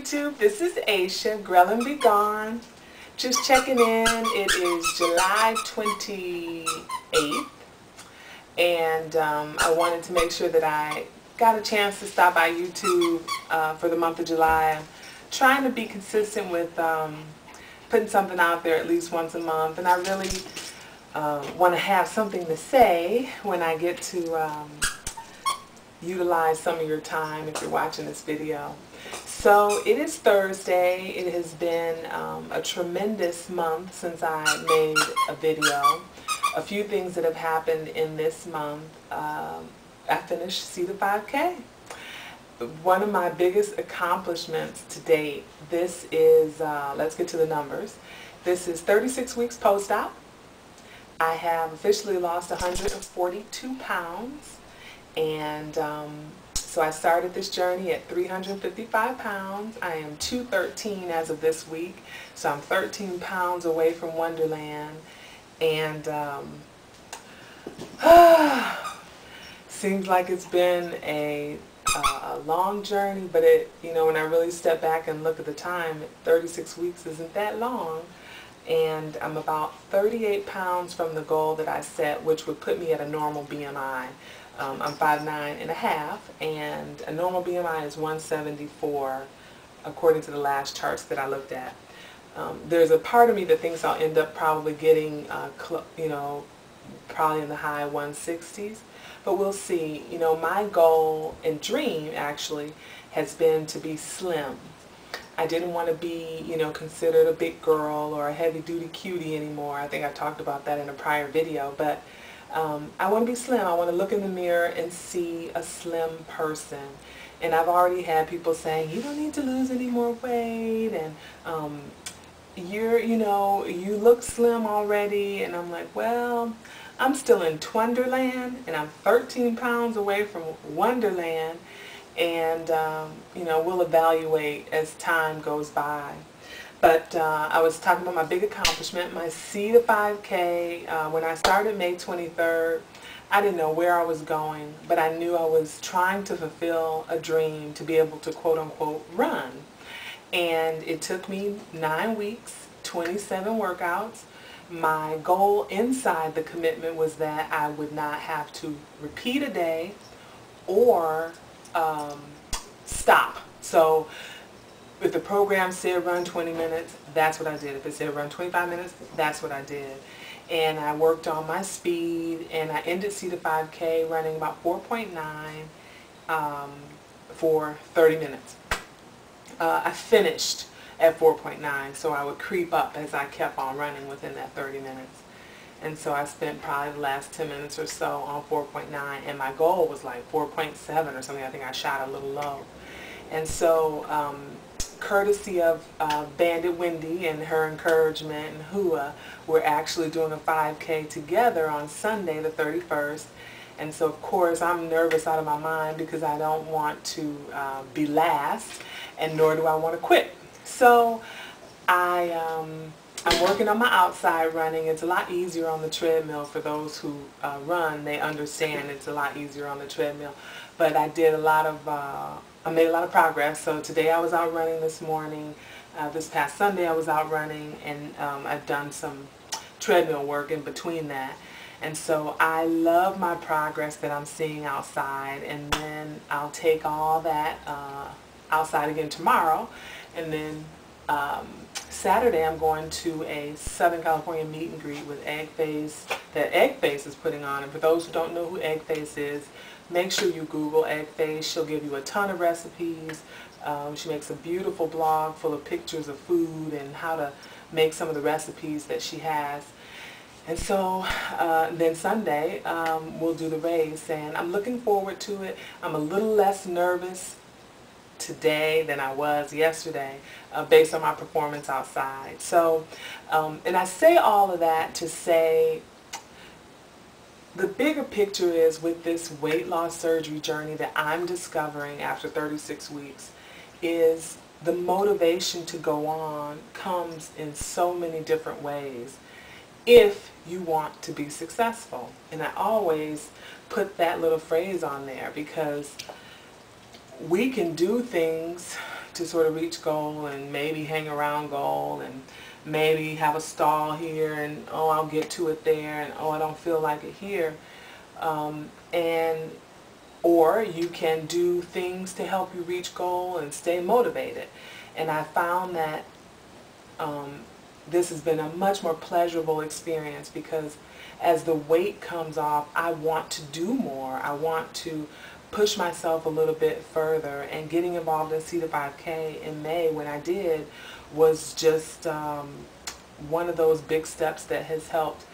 YouTube, this is Aisha, Grell and Be Gone. Just checking in. It is July 28th, and I wanted to make sure that I got a chance to stop by YouTube for the month of July. I'm trying to be consistent with putting something out there at least once a month, and I really want to have something to say when I get to utilize some of your time if you're watching this video. So it is Thursday. It has been a tremendous month since I made a video. A few things that have happened in this month. I finished See the 5K. One of my biggest accomplishments to date, this is, let's get to the numbers. This is 36 weeks post-op. I have officially lost 142 pounds. And so I started this journey at 355 pounds. I am 213 as of this week. So I'm 13 pounds away from Wonderland. And seems like it's been a long journey, but when I really step back and look at the time, 36 weeks isn't that long. And I'm about 38 pounds from the goal that I set, which would put me at a normal BMI. I'm 5'9.5", and a normal BMI is 174, according to the last charts that I looked at. There's a part of me that thinks I'll end up probably getting, probably in the high 160s, but we'll see. My goal and dream actually has been to be slim. I didn't want to be, considered a big girl or a heavy-duty cutie anymore. I think I talked about that in a prior video, but I want to be slim. I want to look in the mirror and see a slim person. And I've already had people saying, you don't need to lose any more weight, and you look slim already. And I'm like, well, I'm still in Twonderland, and I'm 13 pounds away from Wonderland. And, we'll evaluate as time goes by. But I was talking about my big accomplishment, my See the 5K. When I started May 23rd, I didn't know where I was going, but I knew I was trying to fulfill a dream to be able to quote-unquote run. And it took me 9 weeks, 27 workouts. My goal inside the commitment was that I would not have to repeat a day or stop. So if the program said run 20 minutes, that's what I did. If it said run 25 minutes, that's what I did. And I worked on my speed, and I ended See the 5K running about 4.9 for 30 minutes. I finished at 4.9, so I would creep up as I kept on running within that 30 minutes. And so I spent probably the last 10 minutes or so on 4.9, and my goal was like 4.7 or something. I think I shot a little low. And so courtesy of Bandit Wendy and her encouragement and Hua, we're actually doing a 5K together on Sunday the 31st. And so of course I'm nervous out of my mind because I don't want to be last, and nor do I want to quit. So I'm working on my outside running. It's a lot easier on the treadmill. For those who run, they understand it's a lot easier on the treadmill. But I did I made a lot of progress. So today I was out running this morning. This past Sunday I was out running, and I've done some treadmill work in between that. And so I love my progress that I'm seeing outside, and then I'll take all that outside again tomorrow, and then Saturday I'm going to a Southern California meet and greet with Egg Face that Egg Face is putting on. And for those who don't know who Egg Face is, make sure you Google Egg Face. She'll give you a ton of recipes. She makes a beautiful blog full of pictures of food and how to make some of the recipes that she has. And so then Sunday we'll do the race, and I'm looking forward to it. I'm a little less nervous today than I was yesterday based on my performance outside. So, and I say all of that to say the bigger picture is, with this weight loss surgery journey that I'm discovering after 36 weeks, is the motivation to go on comes in so many different ways if you want to be successful. And I always put that little phrase on there because we can do things to sort of reach goal and maybe hang around goal and maybe have a stall here and, oh, I'll get to it there, and, oh, I don't feel like it here. Or you can do things to help you reach goal and stay motivated. And I found that this has been a much more pleasurable experience, because as the weight comes off, I want to do more. I want to push myself a little bit further. And getting involved in C to 5K in May, when I did, was just one of those big steps that has helped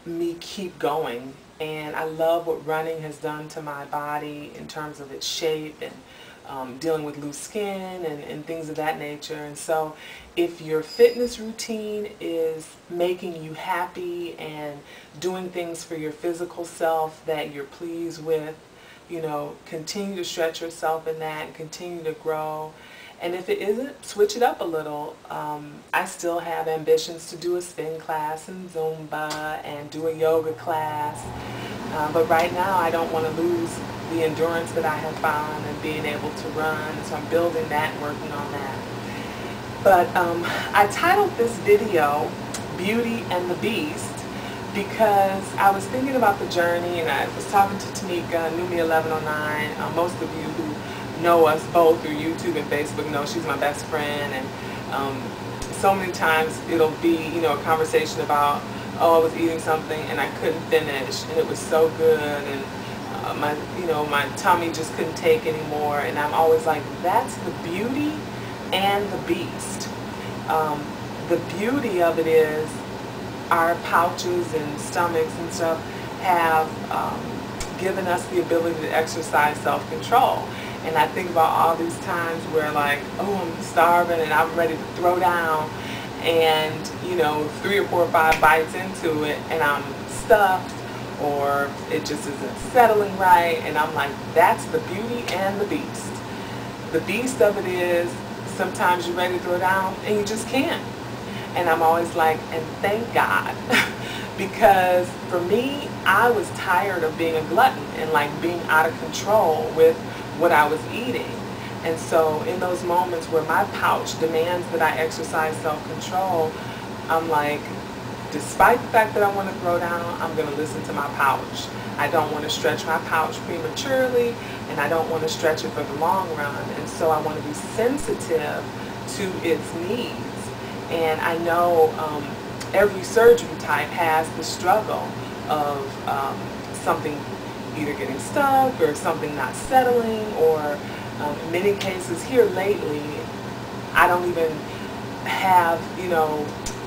me keep going. And I love what running has done to my body in terms of its shape and dealing with loose skin and things of that nature. And so if your fitness routine is making you happy and doing things for your physical self that you're pleased with, you know, continue to stretch yourself in that and continue to grow. And if it isn't, switch it up a little. I still have ambitions to do a spin class and Zumba and do a yoga class. But right now I don't want to lose the endurance that I have found and being able to run. So I'm building that and working on that. But I titled this video Beauty and the Beast because I was thinking about the journey, and I was talking to Tanika, Numi1109. Most of you who know us both through YouTube and Facebook know she's my best friend, and so many times it'll be, you know, a conversation about, oh, I was eating something and I couldn't finish and it was so good, and my tummy just couldn't take anymore. And I'm always like, that's the beauty and the beast. The beauty of it is our pouches and stomachs and stuff have given us the ability to exercise self-control. And I think about all these times where, like, oh, I'm starving and I'm ready to throw down, and, you know, 3 or 4 or 5 bites into it and I'm stuffed, or it just isn't settling right, and I'm like, that's the beauty and the beast. The beast of it is sometimes you're ready to throw down and you just can't. And I'm always like, and thank God. Because for me, I was tired of being a glutton and like being out of control with what I was eating. And so in those moments where my pouch demands that I exercise self-control, I'm like, despite the fact that I want to throw down, I'm going to listen to my pouch. I don't want to stretch my pouch prematurely, and I don't want to stretch it for the long run. And so I want to be sensitive to its needs. And I know every surgery type has the struggle of something either getting stuck or something not settling, or in many cases here lately, I don't even have, you know,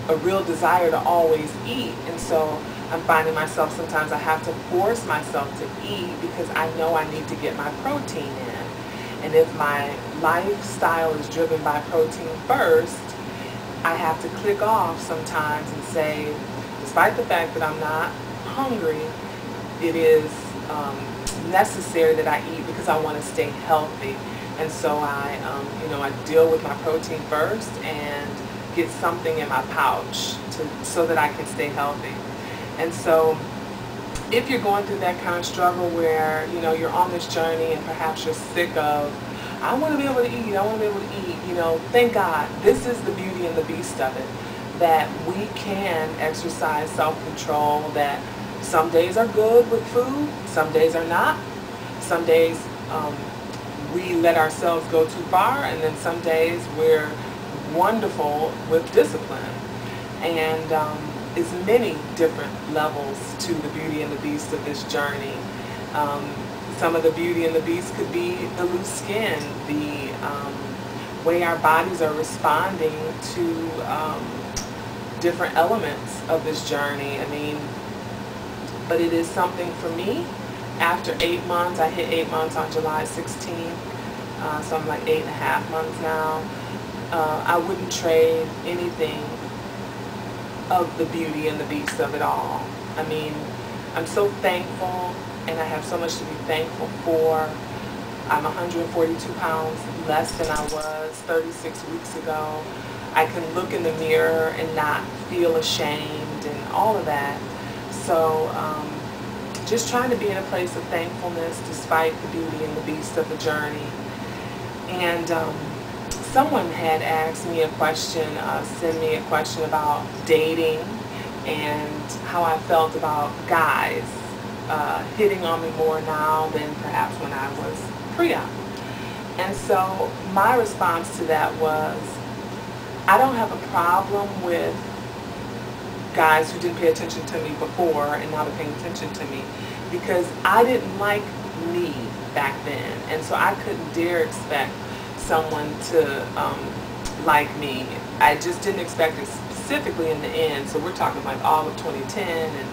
a real desire to always eat. And so I'm finding myself sometimes I have to force myself to eat because I know I need to get my protein in. And if my lifestyle is driven by protein first, I have to click off sometimes and say, despite the fact that I'm not hungry, it is necessary that I eat because I want to stay healthy. And so I deal with my protein first and get something in my pouch so that I can stay healthy. And so if you're going through that kind of struggle where, you know, you're on this journey and perhaps you're sick of, I want to be able to eat, I want to be able to eat, you know, thank God, this is the beauty and the beast of it, that we can exercise self-control, that some days are good with food, some days are not. Some days we let ourselves go too far, and then some days we're wonderful with discipline. And it's many different levels to the beauty and the beast of this journey. Some of the beauty and the beast could be the loose skin, the way our bodies are responding to different elements of this journey. I mean, but it is something for me. After 8 months, I hit 8 months on July 16th, so I'm like 8.5 months now. I wouldn't trade anything of the beauty and the beast of it all. I mean, I'm so thankful, and I have so much to be thankful for. I'm 142 pounds less than I was 36 weeks ago. I can look in the mirror and not feel ashamed and all of that. So just trying to be in a place of thankfulness despite the beauty and the beast of the journey. And someone had asked me a question, sent me a question about dating and how I felt about guys hitting on me more now than perhaps when I was pre-op. And so my response to that was, I don't have a problem with guys who didn't pay attention to me before and now they're paying attention to me, because I didn't like me back then, and so I couldn't dare expect someone to like me. I just didn't expect it specifically in the end. So we're talking like all of 2010 and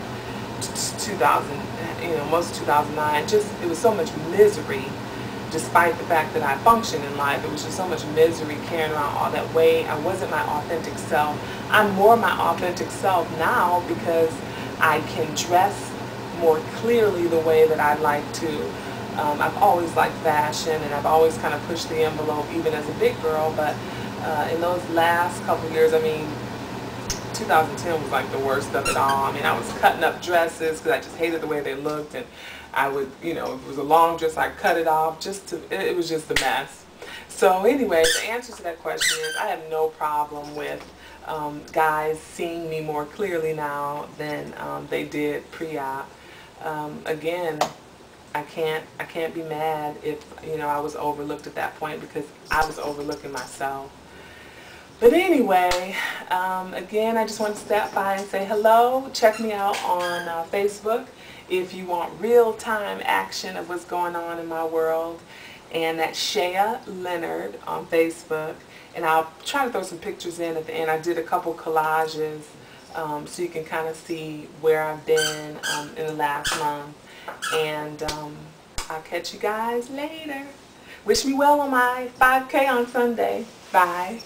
2000, most of 2009. Just, it was so much misery. Despite the fact that I functioned in life, it was just so much misery carrying around all that weight. I wasn't my authentic self. I'm more my authentic self now because I can dress more clearly the way that I like to. I've always liked fashion, and I've always kind of pushed the envelope even as a big girl, but in those last couple years, 2010 was like the worst of it all. I was cutting up dresses because I just hated the way they looked, and I would, if it was a long dress, I'd cut it off it was just a mess. So anyway, the answer to that question is I have no problem with guys seeing me more clearly now than they did pre-op. Again, I can't be mad if I was overlooked at that point, because I was overlooking myself. But anyway, again, I just want to stop by and say hello. Check me out on Facebook if you want real-time action of what's going on in my world. And that's Shea Leonard on Facebook. And I'll try to throw some pictures in at the end. I did a couple collages so you can kind of see where I've been in the last month. And I'll catch you guys later. Wish me well on my 5K on Sunday. Bye.